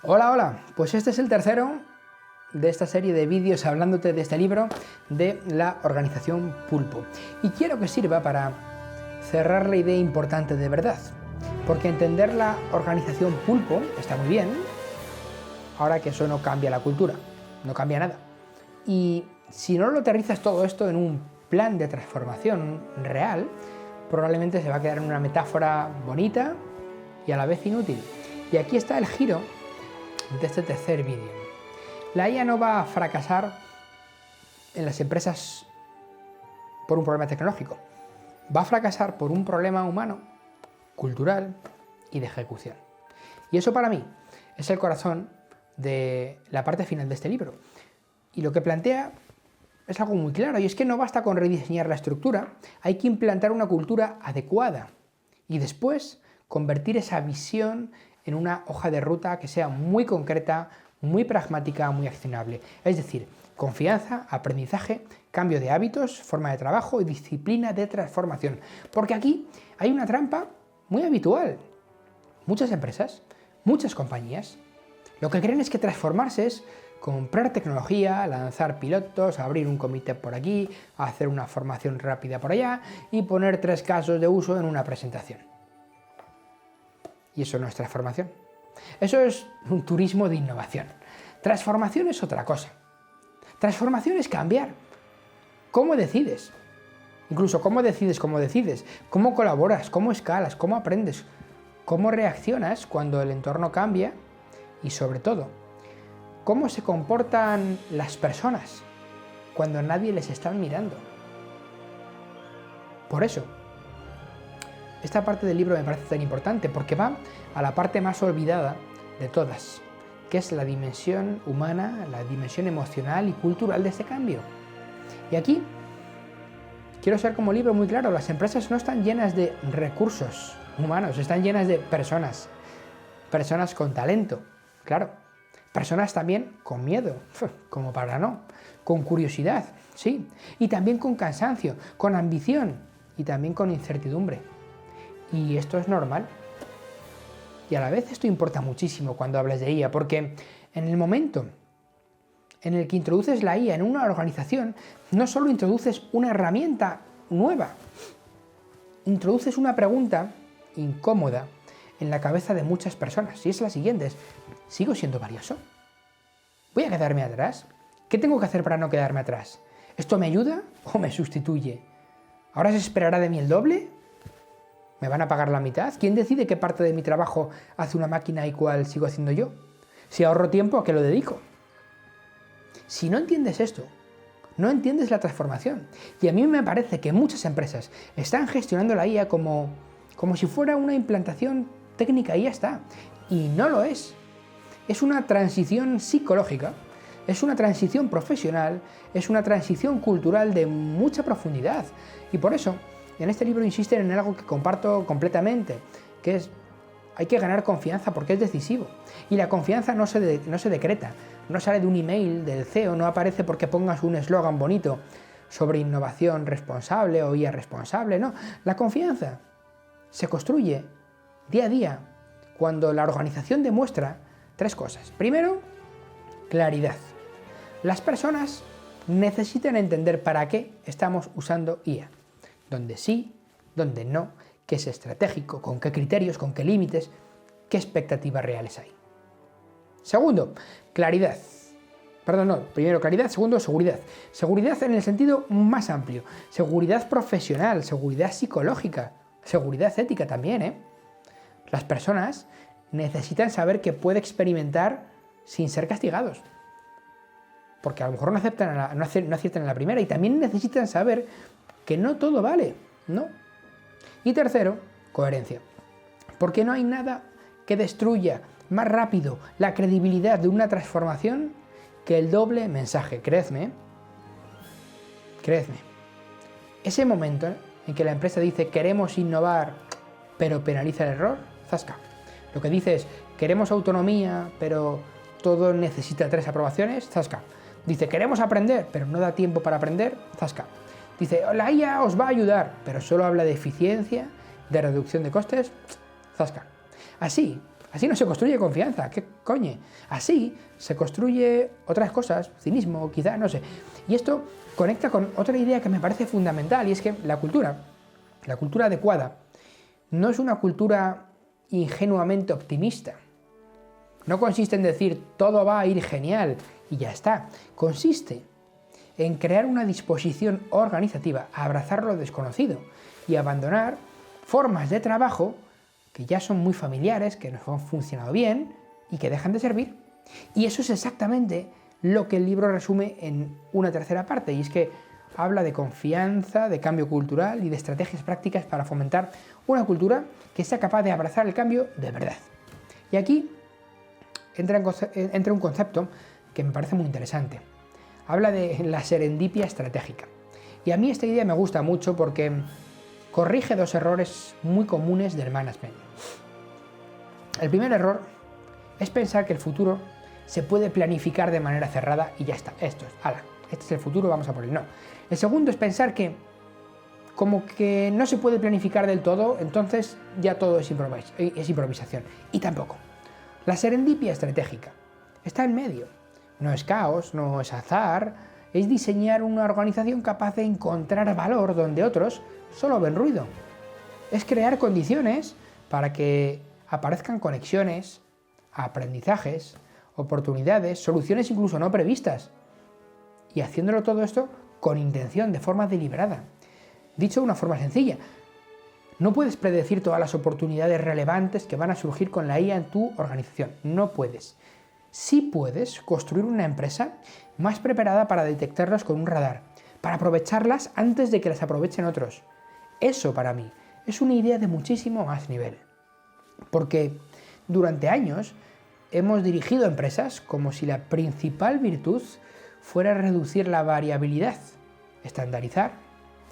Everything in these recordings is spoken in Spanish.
Hola, hola, pues este es el tercero de esta serie de vídeos hablándote de este libro de la organización Pulpo. Y quiero que sirva para cerrar la idea importante de verdad, porque entender la organización Pulpo está muy bien, ahora que eso no cambia la cultura, no cambia nada. Y si no lo aterrizas todo esto en un plan de transformación real, probablemente se va a quedar en una metáfora bonita y a la vez inútil. Y aquí está el giro de este tercer vídeo. La IA no va a fracasar en las empresas por un problema tecnológico. Va a fracasar por un problema humano, cultural y de ejecución. Y eso para mí es el corazón de la parte final de este libro. Y lo que plantea es algo muy claro, y es que no basta con rediseñar la estructura, hay que implantar una cultura adecuada y después convertir esa visión en una hoja de ruta que sea muy concreta, muy pragmática, muy accionable. Es decir, confianza, aprendizaje, cambio de hábitos, forma de trabajo y disciplina de transformación. Porque aquí hay una trampa muy habitual. Muchas empresas, muchas compañías, lo que creen es que transformarse es comprar tecnología, lanzar pilotos, abrir un comité por aquí, hacer una formación rápida por allá y poner 3 casos de uso en una presentación. Y eso no es transformación. Eso es un turismo de innovación. Transformación es otra cosa. Transformación es cambiar. ¿Cómo decides? Incluso cómo decides, cómo colaboras, cómo escalas, cómo aprendes, cómo reaccionas cuando el entorno cambia y sobre todo, cómo se comportan las personas cuando nadie les está mirando. Por eso, esta parte del libro me parece tan importante porque va a la parte más olvidada de todas, que es la dimensión humana, la dimensión emocional y cultural de este cambio. Y aquí quiero ser como libro muy claro, las empresas no están llenas de recursos humanos, están llenas de personas, personas con talento, claro, personas también con miedo, como para no, con curiosidad, sí, y también con cansancio, con ambición y también con incertidumbre. Y esto es normal. Y a la vez esto importa muchísimo cuando hablas de IA, porque en el momento en el que introduces la IA en una organización, no solo introduces una herramienta nueva, introduces una pregunta incómoda en la cabeza de muchas personas. Y es la siguiente, ¿sigo siendo valioso? ¿Voy a quedarme atrás? ¿Qué tengo que hacer para no quedarme atrás? ¿Esto me ayuda o me sustituye? ¿Ahora se esperará de mí el doble? ¿Me van a pagar la mitad? ¿Quién decide qué parte de mi trabajo hace una máquina y cuál sigo haciendo yo? Si ahorro tiempo, ¿a qué lo dedico? Si no entiendes esto, no entiendes la transformación. Y a mí me parece que muchas empresas están gestionando la IA como si fuera una implantación técnica y ya está. Y no lo es. Es una transición psicológica, es una transición profesional, es una transición cultural de mucha profundidad. Y por eso, en este libro insisten en algo que comparto completamente, que es hay que ganar confianza porque es decisivo. Y la confianza no se decreta, no sale de un email del CEO, no aparece porque pongas un eslogan bonito sobre innovación responsable o IA responsable, no. La confianza se construye día a día cuando la organización demuestra 3 cosas. Primero, claridad. Las personas necesitan entender para qué estamos usando IA. Dónde sí, dónde no, qué es estratégico, con qué criterios, con qué límites, qué expectativas reales hay. Segundo, claridad. Primero claridad, segundo seguridad. Seguridad en el sentido más amplio. Seguridad profesional, seguridad psicológica, seguridad ética también, ¿eh? Las personas necesitan saber que puede experimentar sin ser castigados. Porque a lo mejor no aciertan en la primera y también necesitan saber que no todo vale, ¿no? Y tercero, coherencia. Porque no hay nada que destruya más rápido la credibilidad de una transformación que el doble mensaje. Creedme. Ese momento en que la empresa dice queremos innovar, pero penaliza el error, zasca. Lo que dice es queremos autonomía, pero todo necesita 3 aprobaciones, zasca. Dice queremos aprender, pero no da tiempo para aprender, zasca. Dice, la IA os va a ayudar, pero solo habla de eficiencia, de reducción de costes, zasca. Así, Así no se construye confianza, ¿qué coño? Así se construye otras cosas, cinismo, quizá, no sé. Y esto conecta con otra idea que me parece fundamental, y es que la cultura adecuada, no es una cultura ingenuamente optimista. No consiste en decir todo va a ir genial y ya está. Consiste en crear una disposición organizativa a abrazar lo desconocido y abandonar formas de trabajo que ya son muy familiares, que nos han funcionado bien y que dejan de servir. Y eso es exactamente lo que el libro resume en una tercera parte, y es que habla de confianza, de cambio cultural y de estrategias prácticas para fomentar una cultura que sea capaz de abrazar el cambio de verdad. Y aquí entra un concepto que me parece muy interesante. Habla de la serendipia estratégica. Y a mí esta idea me gusta mucho porque corrige dos errores muy comunes del management. El primer error es pensar que el futuro se puede planificar de manera cerrada y ya está. Esto es, ala, este es el futuro, vamos a por él. No. El segundo es pensar que como que no se puede planificar del todo, entonces ya todo es improvisación. Y tampoco. La serendipia estratégica está en medio. No es caos, no es azar, es diseñar una organización capaz de encontrar valor donde otros solo ven ruido. Es crear condiciones para que aparezcan conexiones, aprendizajes, oportunidades, soluciones incluso no previstas. Y haciéndolo todo esto con intención, de forma deliberada. Dicho de una forma sencilla, no puedes predecir todas las oportunidades relevantes que van a surgir con la IA en tu organización. No puedes. Sí puedes construir una empresa más preparada para detectarlas con un radar, para aprovecharlas antes de que las aprovechen otros. Eso, para mí, es una idea de muchísimo más nivel. Porque durante años hemos dirigido empresas como si la principal virtud fuera reducir la variabilidad, estandarizar,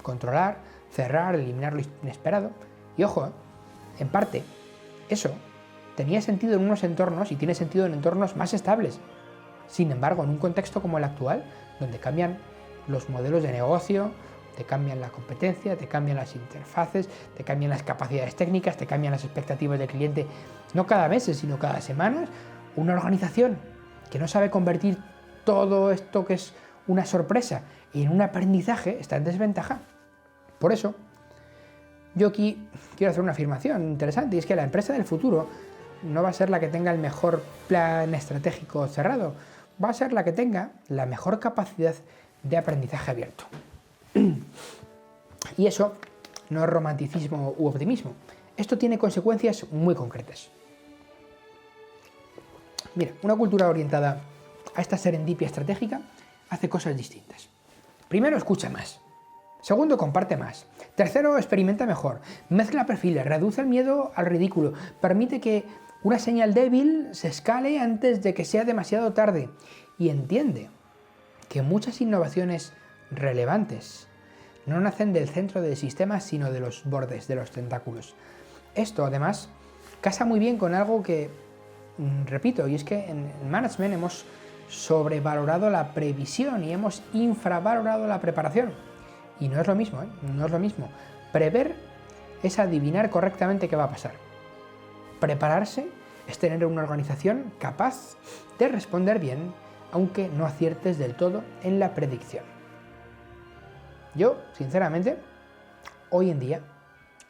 controlar, cerrar, eliminar lo inesperado. Y ojo, en parte, eso tenía sentido en unos entornos y tiene sentido en entornos más estables. Sin embargo, en un contexto como el actual, donde cambian los modelos de negocio, te cambian la competencia, te cambian las interfaces, te cambian las capacidades técnicas, te cambian las expectativas del cliente, no cada mes, sino cada semana, una organización que no sabe convertir todo esto que es una sorpresa en un aprendizaje está en desventaja. Por eso, yo aquí quiero hacer una afirmación interesante, y es que la empresa del futuro no va a ser la que tenga el mejor plan estratégico cerrado, va a ser la que tenga la mejor capacidad de aprendizaje abierto. Y eso no es romanticismo u optimismo, esto tiene consecuencias muy concretas. Mira, una cultura orientada a esta serendipia estratégica hace cosas distintas. Primero, escucha más. Segundo, comparte más. Tercero, experimenta mejor. Mezcla perfiles, reduce el miedo al ridículo, permite que una señal débil se escale antes de que sea demasiado tarde y entiende que muchas innovaciones relevantes no nacen del centro del sistema, sino de los bordes, de los tentáculos. Esto, además, casa muy bien con algo que, repito, y es que en el management hemos sobrevalorado la previsión y hemos infravalorado la preparación. Y no es lo mismo, no es lo mismo. Prever es adivinar correctamente qué va a pasar. Prepararse es tener una organización capaz de responder bien, aunque no aciertes del todo en la predicción. Yo, sinceramente, hoy en día,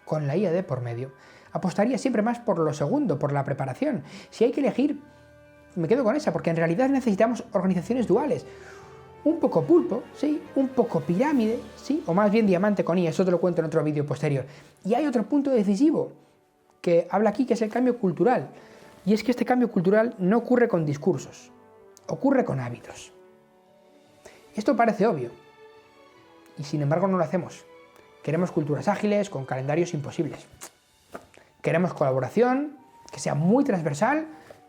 con la IA de por medio, apostaría siempre más por lo segundo, por la preparación. Si hay que elegir, me quedo con esa, porque en realidad necesitamos organizaciones duales. Un poco pulpo, sí, un poco pirámide, sí, o más bien diamante con IA, eso te lo cuento en otro vídeo posterior. Y hay otro punto decisivo que habla aquí, que es el cambio cultural. Y es que este cambio cultural no ocurre con discursos, ocurre con hábitos. Esto parece obvio, y sin embargo no lo hacemos. Queremos culturas ágiles, con calendarios imposibles. Queremos colaboración, que sea muy transversal,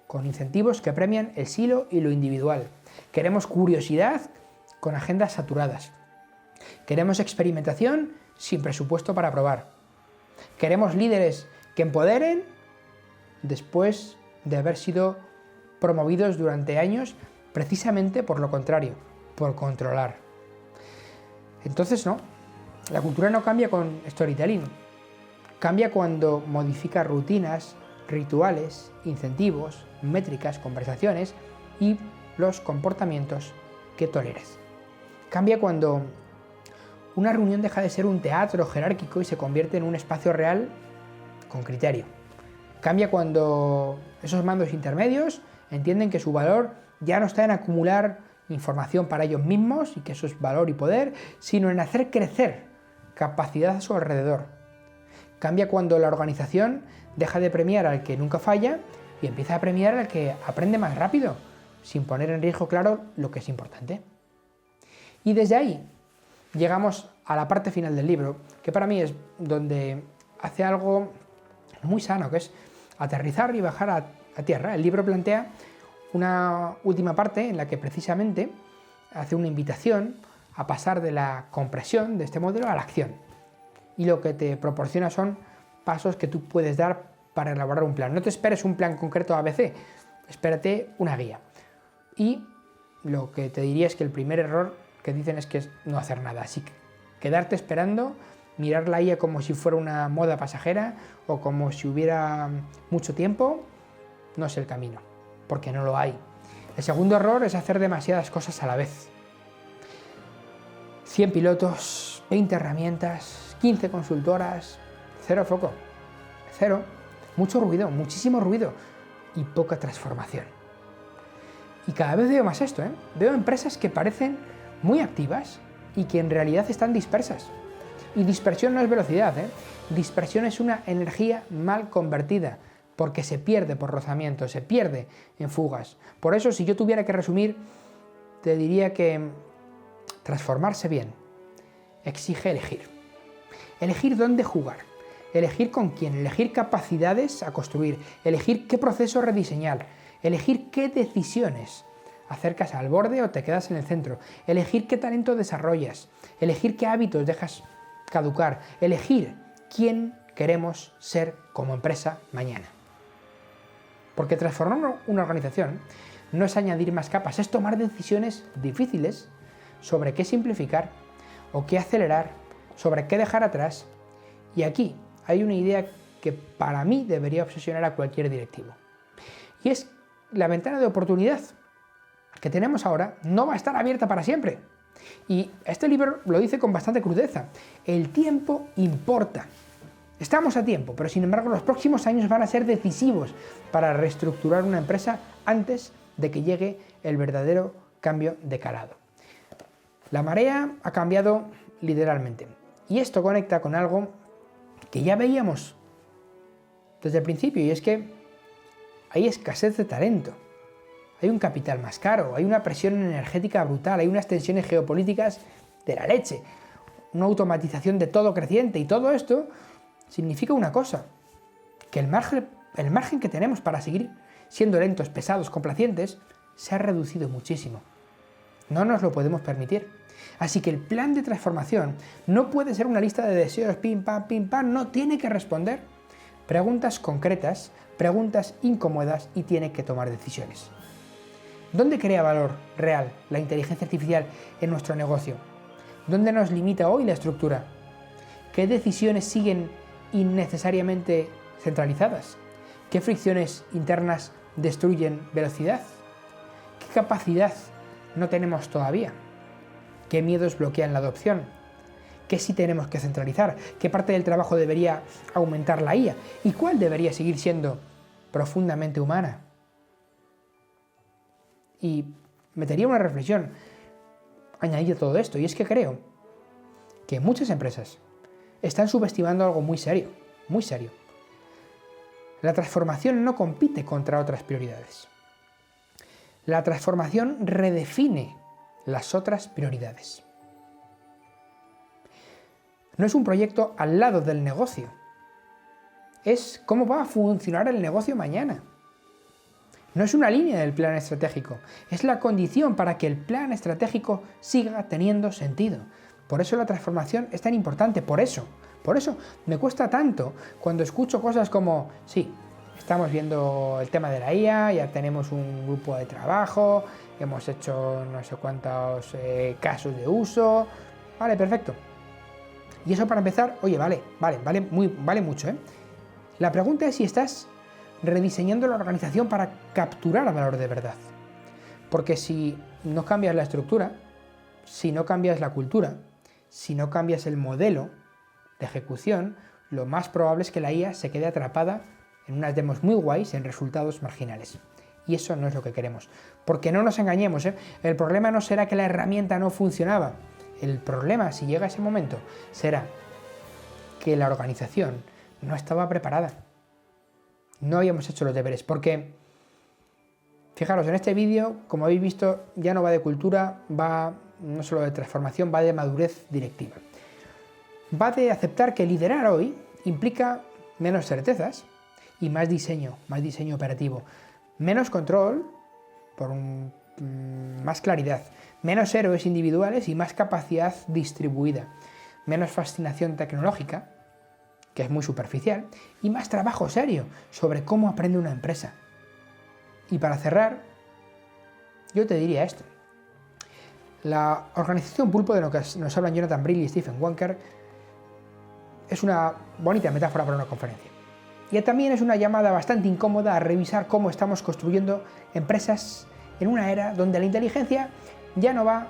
con incentivos que premian el silo y lo individual. Queremos curiosidad, con agendas saturadas. Queremos experimentación sin presupuesto para probar. Queremos líderes que empoderen después de haber sido promovidos durante años precisamente por lo contrario, por controlar. Entonces no, la cultura no cambia con storytelling, cambia cuando modifica rutinas, rituales, incentivos, métricas, conversaciones y los comportamientos que toleres. Cambia cuando una reunión deja de ser un teatro jerárquico y se convierte en un espacio real con criterio. Cambia cuando esos mandos intermedios entienden que su valor ya no está en acumular información para ellos mismos y que eso es valor y poder, sino en hacer crecer capacidad a su alrededor. Cambia cuando la organización deja de premiar al que nunca falla y empieza a premiar al que aprende más rápido, sin poner en riesgo claro lo que es importante. Y desde ahí llegamos a la parte final del libro, que para mí es donde hace algo muy sano, que es aterrizar y bajar a tierra. El libro plantea una última parte en la que precisamente hace una invitación a pasar de la compresión de este modelo a la acción. Y lo que te proporciona son pasos que tú puedes dar para elaborar un plan. No te esperes un plan concreto ABC, espérate una guía. Y lo que te diría es que el primer error que dicen es que es no hacer nada. Así que quedarte esperando, mirar la IA como si fuera una moda pasajera o como si hubiera mucho tiempo, no es el camino, porque no lo hay. El segundo error es hacer demasiadas cosas a la vez. 100 pilotos, 20 herramientas, 15 consultoras, cero foco, cero, mucho ruido, muchísimo ruido y poca transformación. Y cada vez veo más esto, Veo empresas que parecen muy activas y que en realidad están dispersas. Y dispersión no es velocidad, Dispersión es una energía mal convertida, porque se pierde por rozamiento, se pierde en fugas. Por eso, si yo tuviera que resumir, te diría que transformarse bien exige elegir. Elegir dónde jugar, elegir con quién, elegir capacidades a construir, elegir qué proceso rediseñar, elegir qué decisiones acercas al borde o te quedas en el centro, elegir qué talento desarrollas, elegir qué hábitos dejas caducar, elegir quién queremos ser como empresa mañana. Porque transformar una organización no es añadir más capas, es tomar decisiones difíciles sobre qué simplificar o qué acelerar, sobre qué dejar atrás. Y aquí hay una idea que para mí debería obsesionar a cualquier directivo. Y es la ventana de oportunidad que tenemos ahora no va a estar abierta para siempre. Y este libro lo dice con bastante crudeza. El tiempo importa. Estamos a tiempo, pero sin embargo los próximos años van a ser decisivos para reestructurar una empresa antes de que llegue el verdadero cambio de calado. La marea ha cambiado literalmente. Y esto conecta con algo que ya veíamos desde el principio, y es que hay escasez de talento. Hay un capital más caro, hay una presión energética brutal, hay unas tensiones geopolíticas de la leche, una automatización de todo creciente, y todo esto significa una cosa, que el margen que tenemos para seguir siendo lentos, pesados, complacientes, se ha reducido muchísimo. No nos lo podemos permitir. Así que el plan de transformación no puede ser una lista de deseos, pim, pam, no, tiene que responder preguntas concretas, preguntas incómodas y tiene que tomar decisiones. ¿Dónde crea valor real la inteligencia artificial en nuestro negocio? ¿Dónde nos limita hoy la estructura? ¿Qué decisiones siguen innecesariamente centralizadas? ¿Qué fricciones internas destruyen velocidad? ¿Qué capacidad no tenemos todavía? ¿Qué miedos bloquean la adopción? ¿Qué sí tenemos que centralizar? ¿Qué parte del trabajo debería aumentar la IA? ¿Y cuál debería seguir siendo profundamente humana? Y metería una reflexión añadida a todo esto, y es que creo que muchas empresas están subestimando algo muy serio, muy serio. La transformación no compite contra otras prioridades. La transformación redefine las otras prioridades. No es un proyecto al lado del negocio, es cómo va a funcionar el negocio mañana. No es una línea del plan estratégico, es la condición para que el plan estratégico siga teniendo sentido. Por eso la transformación es tan importante, por eso me cuesta tanto cuando escucho cosas como, sí, estamos viendo el tema de la IA, ya tenemos un grupo de trabajo, hemos hecho no sé cuántos casos de uso, vale, perfecto. Y eso para empezar, oye, vale mucho, La pregunta es si estás rediseñando la organización para capturar valor de verdad. Porque si no cambias la estructura, si no cambias la cultura, si no cambias el modelo de ejecución, lo más probable es que la IA se quede atrapada en unas demos muy guays en resultados marginales. Y eso no es lo que queremos. Porque no nos engañemos, el problema no será que la herramienta no funcionaba. El problema, si llega ese momento, será que la organización no estaba preparada. No habíamos hecho los deberes. Porque, fijaros, en este vídeo, como habéis visto, ya no va de cultura, va no solo de transformación, va de madurez directiva. Va de aceptar que liderar hoy implica menos certezas y más diseño operativo. Menos control, más claridad, menos héroes individuales y más capacidad distribuida, menos fascinación tecnológica, que es muy superficial, y más trabajo serio sobre cómo aprende una empresa. Y para cerrar, yo te diría esto. La organización pulpo de la que nos hablan Jonathan Brill y Stephen Wanker es una bonita metáfora para una conferencia. Y también es una llamada bastante incómoda a revisar cómo estamos construyendo empresas en una era donde la inteligencia ya no va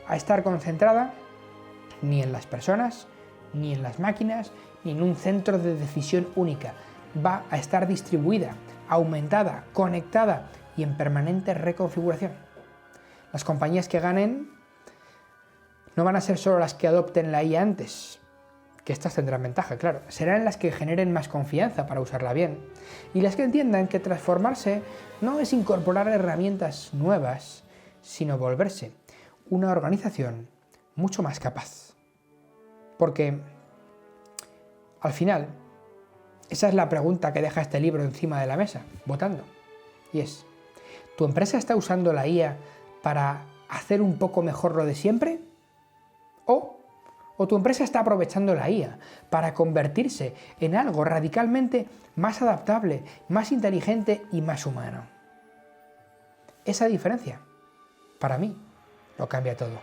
a estar concentrada ni en las personas, ni en las máquinas, ni en un centro de decisión única. Va a estar distribuida, aumentada, conectada y en permanente reconfiguración. Las compañías que ganen no van a ser solo las que adopten la IA antes, que estas tendrán ventaja, claro, serán las que generen más confianza para usarla bien, y las que entiendan que transformarse no es incorporar herramientas nuevas, sino volverse una organización mucho más capaz. Porque, al final, esa es la pregunta que deja este libro encima de la mesa, votando, y es, ¿tu empresa está usando la IA para hacer un poco mejor lo de siempre? ¿O tu empresa está aprovechando la IA para convertirse en algo radicalmente más adaptable, más inteligente y más humano? Esa diferencia, para mí, lo cambia todo.